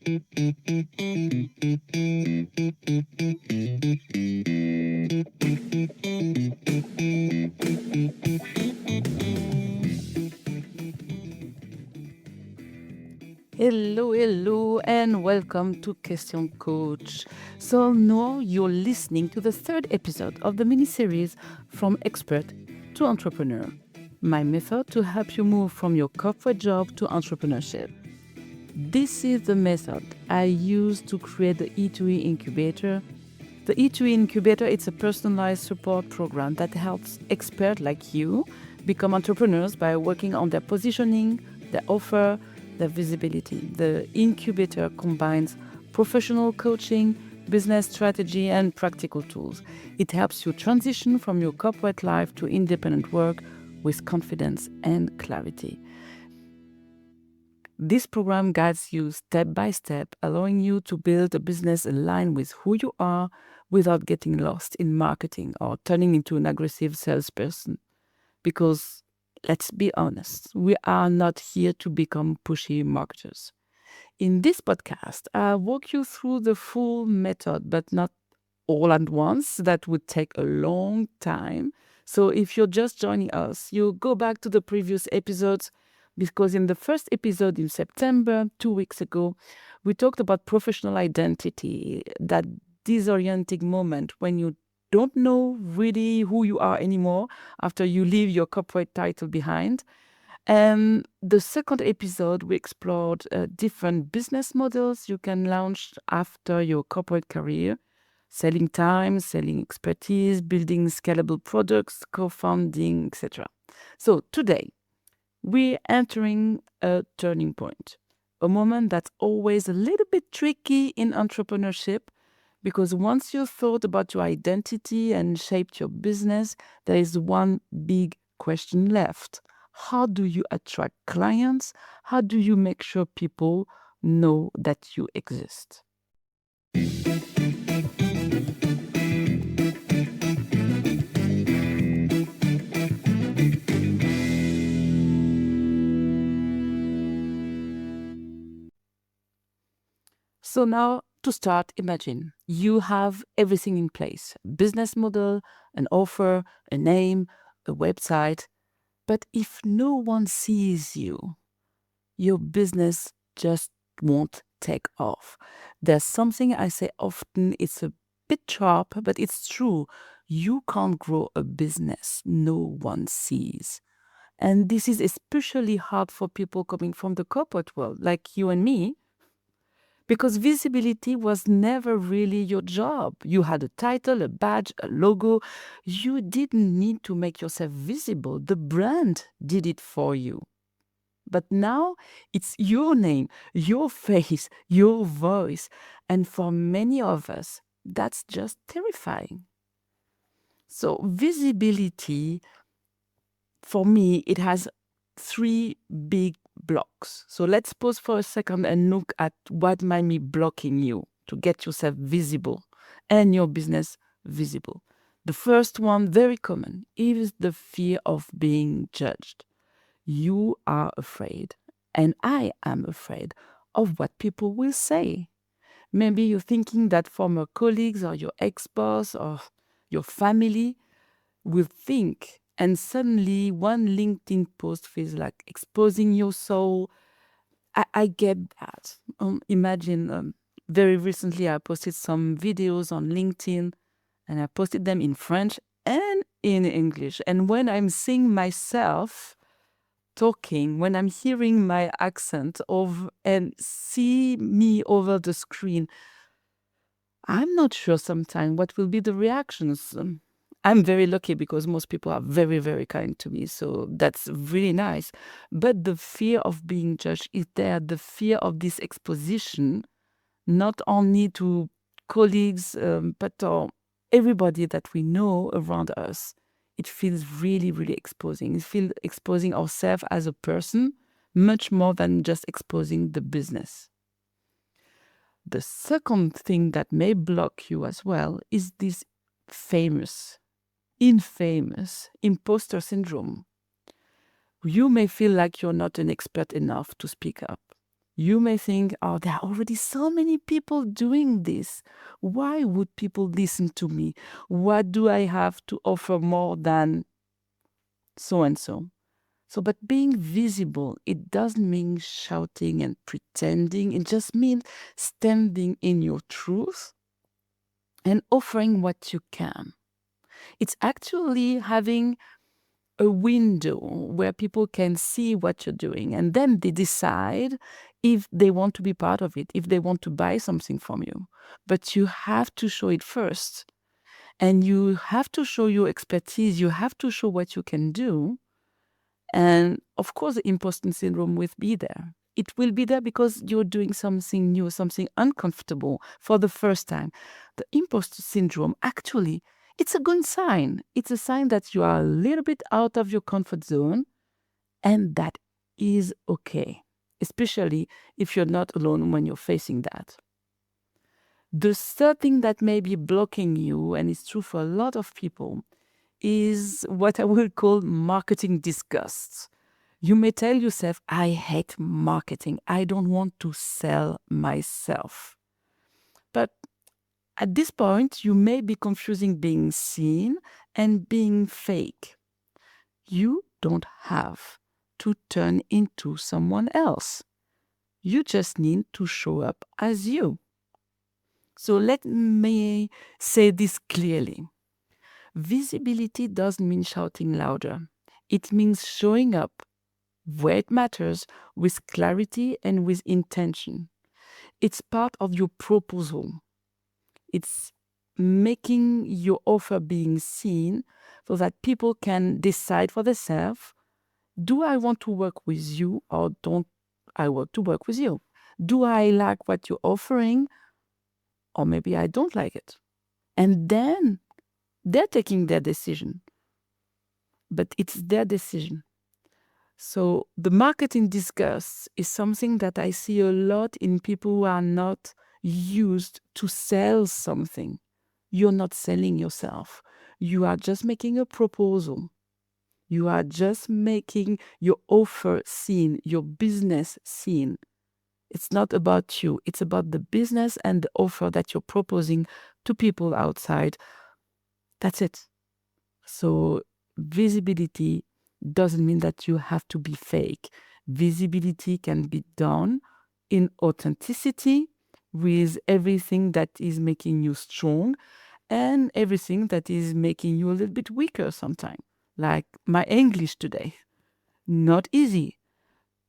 Hello, and welcome to Question Coach. So now you're listening to the third episode of the mini-series From Expert to Entrepreneur, my method to help you move from your corporate job to entrepreneurship. This is the method I use to create the E2E Incubator. The E2E Incubator is a personalized support program that helps experts like you become entrepreneurs by working on their positioning, their offer, their visibility. The incubator combines professional coaching, business strategy, and practical tools. It helps you transition from your corporate life to independent work with confidence and clarity. This program guides you step by step, allowing you to build a business aligned with who you are without getting lost in marketing or turning into an aggressive salesperson. Because let's be honest, we are not here to become pushy marketers. In this podcast, I'll walk you through the full method, but not all at once. That would take a long time. So if you're just joining us, you go back to the previous episodes, because in the first episode in September, 2 weeks ago, we talked about professional identity, that disorienting moment when you don't know really who you are anymore after you leave your corporate title behind. And the second episode, we explored different business models you can launch after your corporate career: selling time, selling expertise, building scalable products, co-founding, etc. So today, we're entering a turning point, a moment that's always a little bit tricky in entrepreneurship, because once you've thought about your identity and shaped your business, there is one big question left. How do you attract clients? How do you make sure people know that you exist? So now, to start, imagine you have everything in place: a business model, an offer, a name, a website. But if no one sees you, your business just won't take off. There's something I say often, it's a bit sharp, but it's true. You can't grow a business no one sees. And this is especially hard for people coming from the corporate world, like you and me, because visibility was never really your job. You had a title, a badge, a logo. You didn't need to make yourself visible. The brand did it for you. But now it's your name, your face, your voice. And for many of us, that's just terrifying. So visibility, for me, it has three big blocks. So let's pause for a second and look at what might be blocking you to get yourself visible and your business visible. The first one, very common, is the fear of being judged. You are afraid, and I am afraid of what people will say. Maybe you're thinking that former colleagues or your ex-boss or your family will think, and suddenly one LinkedIn post feels like exposing your soul. I get that. Imagine very recently I posted some videos on LinkedIn, and I posted them in French and in English. And when I'm seeing myself talking, when I'm hearing my accent and see me over the screen, I'm not sure sometimes what will be the reactions. I'm very lucky because most people are very, very kind to me. So that's really nice. But the fear of being judged is there, the fear of this exposition, not only to colleagues, but to everybody that we know around us. It feels really, really exposing. It feels exposing ourselves as a person much more than just exposing the business. The second thing that may block you as well is this infamous imposter syndrome. You may feel like you're not an expert enough to speak up. You may think, oh, there are already so many people doing this. Why would people listen to me? What do I have to offer more than so and so? So, but being visible, it doesn't mean shouting and pretending. It just means standing in your truth and offering what you can. It's actually having a window where people can see what you're doing, and then they decide if they want to be part of it, if they want to buy something from you. But you have to show it first, and you have to show your expertise. You have to show what you can do. And of course, the imposter syndrome will be there. It will be there because you're doing something new, something uncomfortable for the first time. The imposter syndrome, actually, it's a good sign. It's a sign that you are a little bit out of your comfort zone, and that is okay, especially if you're not alone when you're facing that. The third thing that may be blocking you, and it's true for a lot of people, is what I will call marketing disgust. You may tell yourself, I hate marketing. I don't want to sell myself. But at this point, you may be confusing being seen and being fake. You don't have to turn into someone else. You just need to show up as you. So let me say this clearly. Visibility doesn't mean shouting louder. It means showing up where it matters with clarity and with intention. It's part of your proposal. It's making your offer being seen so that people can decide for themselves, do I want to work with you or don't I want to work with you? Do I like what you're offering or maybe I don't like it? And then they're taking their decision, but it's their decision. So the marketing disgust is something that I see a lot in people who are not used to sell something. You're not selling yourself. You are just making a proposal. You are just making your offer seen, your business seen. It's not about you. It's about the business and the offer that you're proposing to people outside. That's it. So visibility doesn't mean that you have to be fake. Visibility can be done in authenticity with everything that is making you strong and everything that is making you a little bit weaker sometimes. Like my English today. Not easy.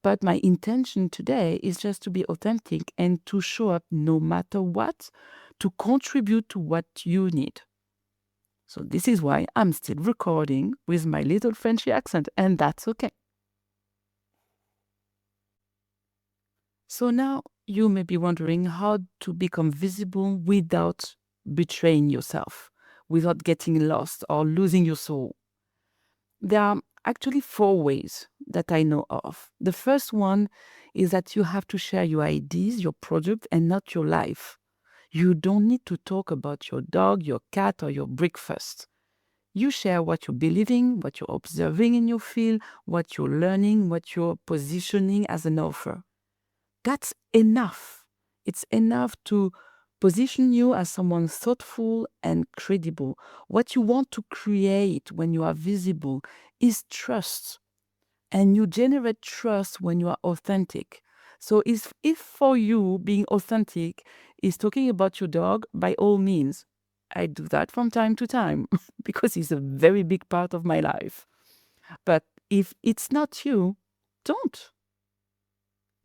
But my intention today is just to be authentic and to show up no matter what, to contribute to what you need. So this is why I'm still recording with my little Frenchy accent, and that's okay. So now you may be wondering how to become visible without betraying yourself, without getting lost or losing your soul. There are actually 4 ways that I know of. The first one is that you have to share your ideas, your product, and not your life. You don't need to talk about your dog, your cat, or your breakfast. You share what you're believing, what you're observing in your field, what you're learning, what you're positioning as an offer. That's enough. It's enough to position you as someone thoughtful and credible. What you want to create when you are visible is trust. And you generate trust when you are authentic. So if for you being authentic is talking about your dog, by all means, I do that from time to time because it's a very big part of my life. But if it's not you, don't.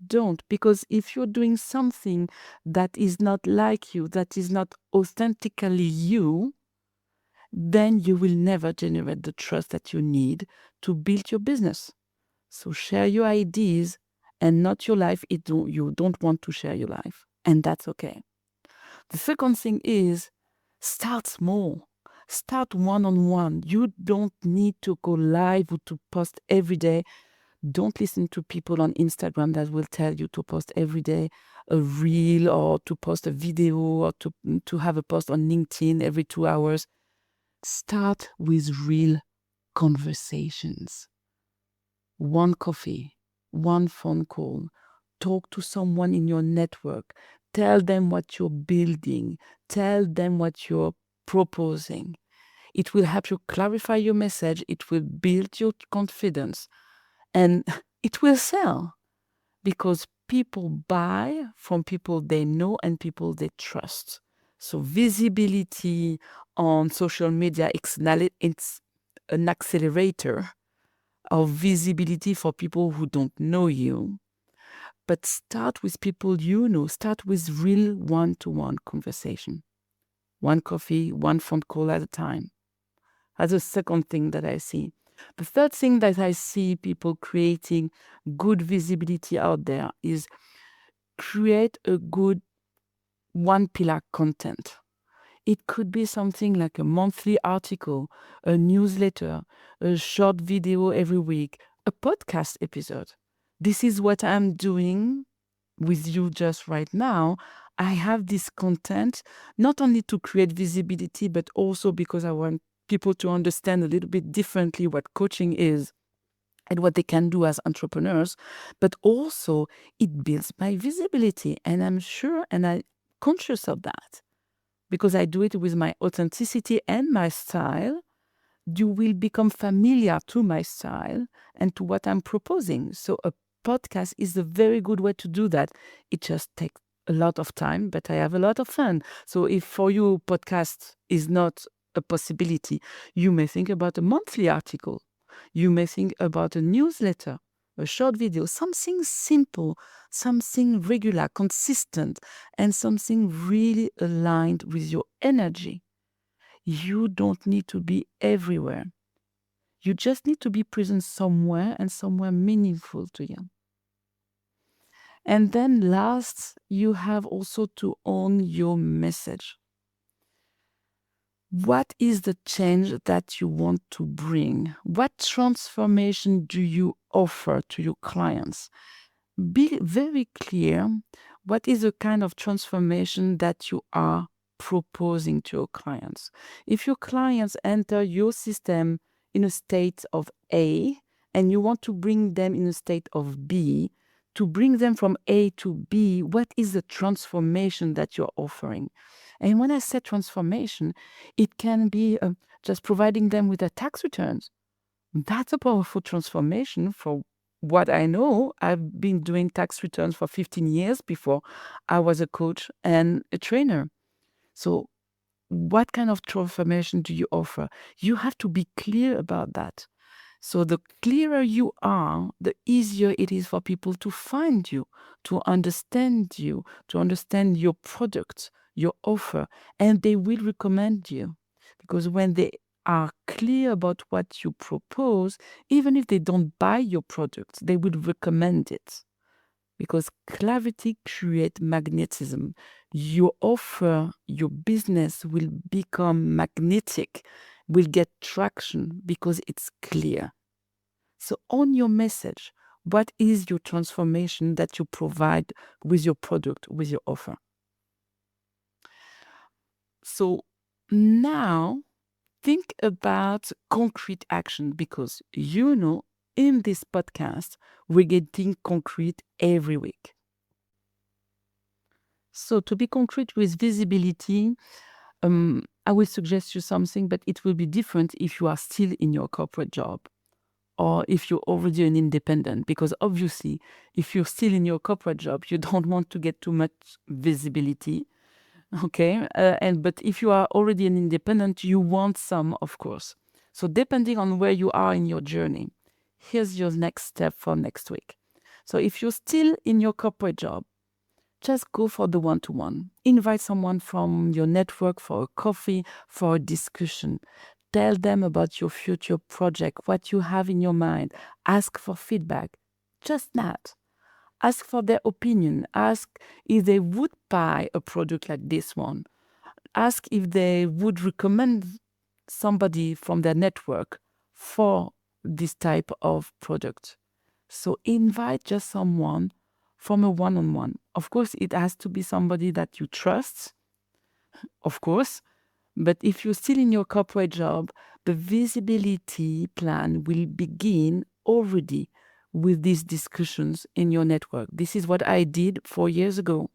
Don't. Because if you're doing something that is not like you, that is not authentically you, then you will never generate the trust that you need to build your business. So share your ideas and not your life. You don't want to share your life, and that's okay. The second thing is start small. Start one-on-one. You don't need to go live or to post every day. Don't listen to people on Instagram that will tell you to post every day a reel or to post a video or to have a post on LinkedIn every 2 hours. Start with real conversations. One coffee, one phone call, talk to someone in your network. Tell them what you're building. Tell them what you're proposing. It will help you clarify your message. It will build your confidence. And it will sell because people buy from people they know and people they trust. So visibility on social media, it's an accelerator of visibility for people who don't know you. But start with people you know. Start with real one-to-one conversation. One coffee, one phone call at a time. That's the second thing that I see. The third thing that I see people creating good visibility out there is create a good one-pillar content. It could be something like a monthly article, a newsletter, a short video every week, a podcast episode. This is what I'm doing with you just right now. I have this content not only to create visibility, but also because I want people to understand a little bit differently what coaching is and what they can do as entrepreneurs, but also it builds my visibility. And I'm sure and I'm conscious of that because I do it with my authenticity and my style. You will become familiar to my style and to what I'm proposing. So a podcast is a very good way to do that. It just takes a lot of time, but I have a lot of fun. So if for you podcast is not a possibility, you may think about a monthly article. You may think about a newsletter, a short video, something simple, something regular, consistent, and something really aligned with your energy. You don't need to be everywhere. You just need to be present somewhere and somewhere meaningful to you. And then last, you have also to own your message. What is the change that you want to bring? What transformation do you offer to your clients? Be very clear what is the kind of transformation that you are proposing to your clients. If your clients enter your system in a state of A and you want to bring them in a state of B, to bring them from A to B, what is the transformation that you're offering? And when I say transformation, it can be just providing them with their tax returns. That's a powerful transformation. For what I know, I've been doing tax returns for 15 years before I was a coach and a trainer. So what kind of transformation do you offer? You have to be clear about that. So the clearer you are, the easier it is for people to find you, to understand your product, your offer, and they will recommend you. Because when they are clear about what you propose, even if they don't buy your product, they will recommend it. Because clarity creates magnetism. Your offer, your business will become magnetic, will get traction because it's clear. So on your message, what is your transformation that you provide with your product, with your offer? So now think about concrete action because in this podcast, we're getting concrete every week. So to be concrete with visibility, I will suggest you something, but it will be different if you are still in your corporate job or if you're already an independent. Because obviously, if you're still in your corporate job, you don't want to get too much visibility. Okay, but if you are already an independent, you want some, of course. So depending on where you are in your journey, here's your next step for next week. So if you're still in your corporate job, just go for the one-to-one. Invite someone from your network for a coffee, for a discussion. Tell them about your future project, what you have in your mind. Ask for feedback. Just that. Ask for their opinion. Ask if they would buy a product like this one. Ask if they would recommend somebody from their network for this type of product. So invite just someone from a one-on-one. Of course, it has to be somebody that you trust, of course. But if you're still in your corporate job, the visibility plan will begin already with these discussions in your network. This is what I did 4 years ago.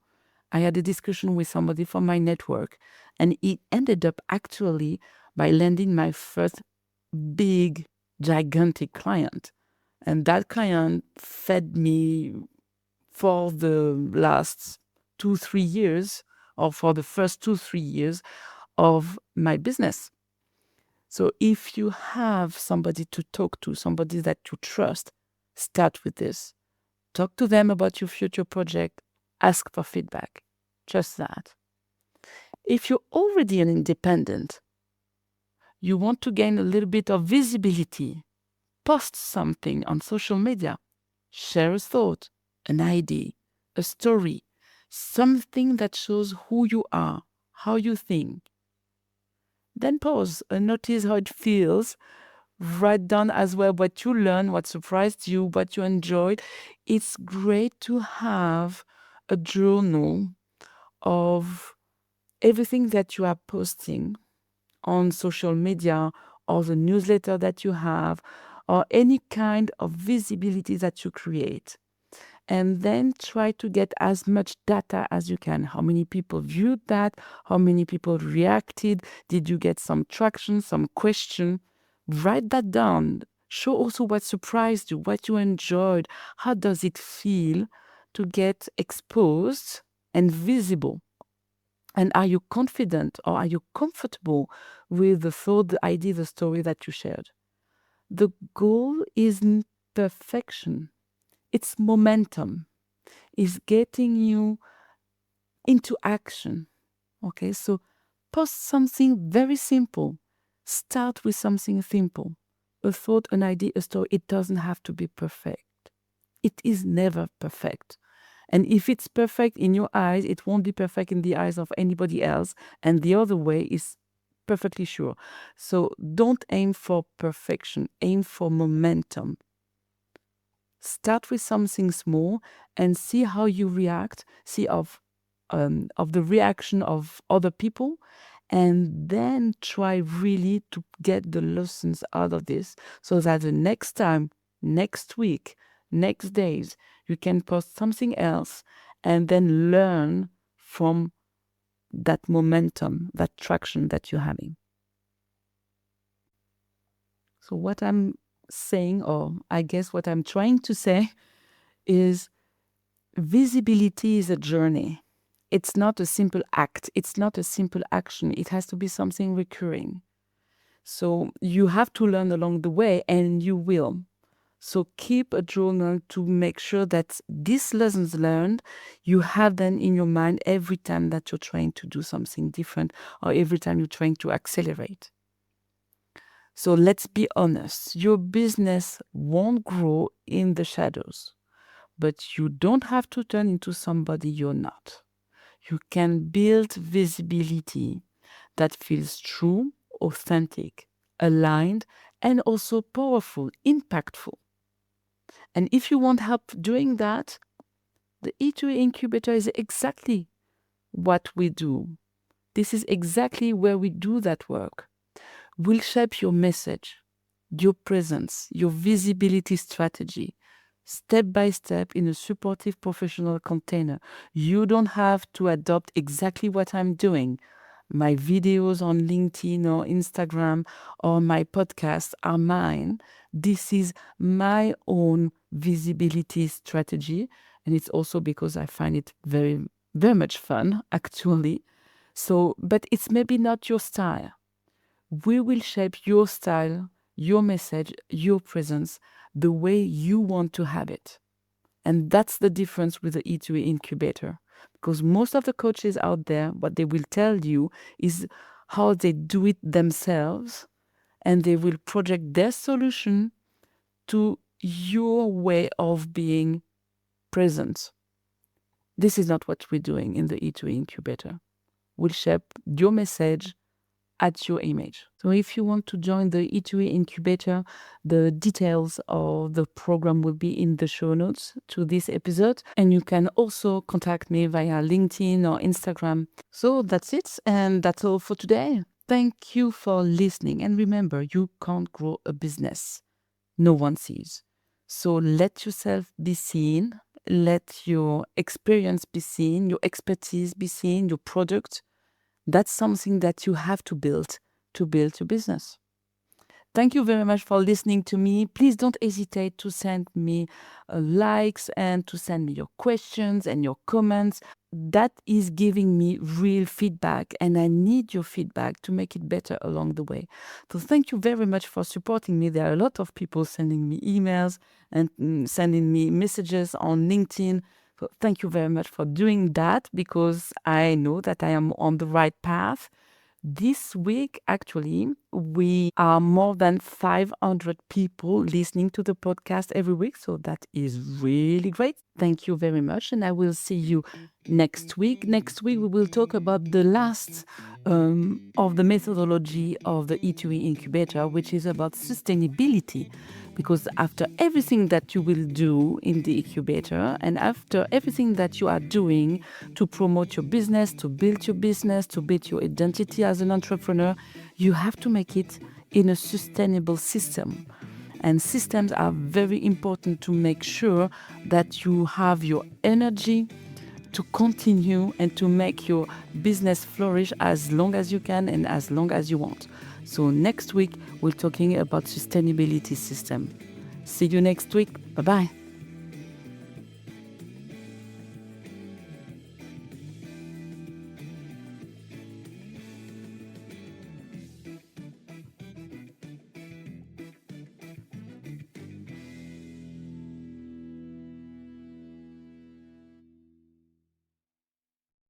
I had a discussion with somebody from my network, and it ended up actually by landing my first big, gigantic client. And that client fed me for the last 2-3 years, or for the first 2-3 years of my business. So if you have somebody to talk to, somebody that you trust, start with this. Talk to them about your future project. Ask for feedback. Just that. If you're already an independent, you want to gain a little bit of visibility, post something on social media. Share a thought, an idea, a story, something that shows who you are, how you think. Then pause and notice how it feels. Write down as well what you learned, what surprised you, what you enjoyed. It's great to have a journal of everything that you are posting on social media, or the newsletter that you have, or any kind of visibility that you create. And then try to get as much data as you can. How many people viewed that? How many people reacted? Did you get some traction, some question? Write that down. Show also what surprised you, what you enjoyed. How does it feel to get exposed and visible? And are you confident, or are you comfortable with the thought, the idea, the story that you shared? The goal isn't perfection. It's momentum. It's getting you into action. Okay, so post something very simple. Start with something simple. A thought, an idea, a story. It doesn't have to be perfect. It is never perfect. And if it's perfect in your eyes, it won't be perfect in the eyes of anybody else. And the other way is perfectly sure. So don't aim for perfection. Aim for momentum. Start with something small and see how you react. See of the reaction of other people, and then try really to get the lessons out of this, so that the next time, next week, next days, you can post something else and then learn from that momentum, that traction that you're having. So what I'm saying, or I guess what I'm trying to say, is visibility is a journey. It's not a simple act. It's not a simple action. It has to be something recurring. So you have to learn along the way, and you will. So keep a journal to make sure that these lessons learned, you have them in your mind every time that you're trying to do something different, or every time you're trying to accelerate. So let's be honest, your business won't grow in the shadows, but you don't have to turn into somebody you're not. You can build visibility that feels true, authentic, aligned, and also powerful, impactful. And if you want help doing that, the E2E Incubator is exactly what we do. This is exactly where we do that work. We'll shape your message, your presence, your visibility strategy, step by step in a supportive professional container. You don't have to adopt exactly what I'm doing. My videos on LinkedIn or Instagram or my podcasts are mine. This is my own visibility strategy. And it's also because I find it very, very much fun, actually. So, but it's maybe not your style. We will shape your style, your message, your presence, the way you want to have it. And that's the difference with the E2E Incubator. Because most of the coaches out there, what they will tell you is how they do it themselves, and they will project their solution to your way of being present. This is not what we're doing in the E2E Incubator. We'll shape your message at your image. So if you want to join the E2E Incubator, the details of the program will be in the show notes to this episode. And you can also contact me via LinkedIn or Instagram. So that's it. And that's all for today. Thank you for listening. And remember, you can't grow a business no one sees. So let yourself be seen, let your experience be seen, your expertise be seen, your product. That's something that you have to build your business. Thank you very much for listening to me. Please don't hesitate to send me likes and to send me your questions and your comments. That is giving me real feedback, and I need your feedback to make it better along the way. So thank you very much for supporting me. There are a lot of people sending me emails and sending me messages on LinkedIn. So thank you very much for doing that, because I know that I am on the right path. This week, actually, we are more than 500 people listening to the podcast every week. So that is really great. Thank you very much. And I will see you next week. Next week, we will talk about the last of the methodology of the E2E incubator, which is about sustainability. Because after everything that you will do in the incubator, and after everything that you are doing to promote your business, to build your identity as an entrepreneur, you have to make it in a sustainable system. And systems are very important to make sure that you have your energy to continue and to make your business flourish as long as you can and as long as you want. So next week, we're talking about sustainability system. See you next week. Bye-bye.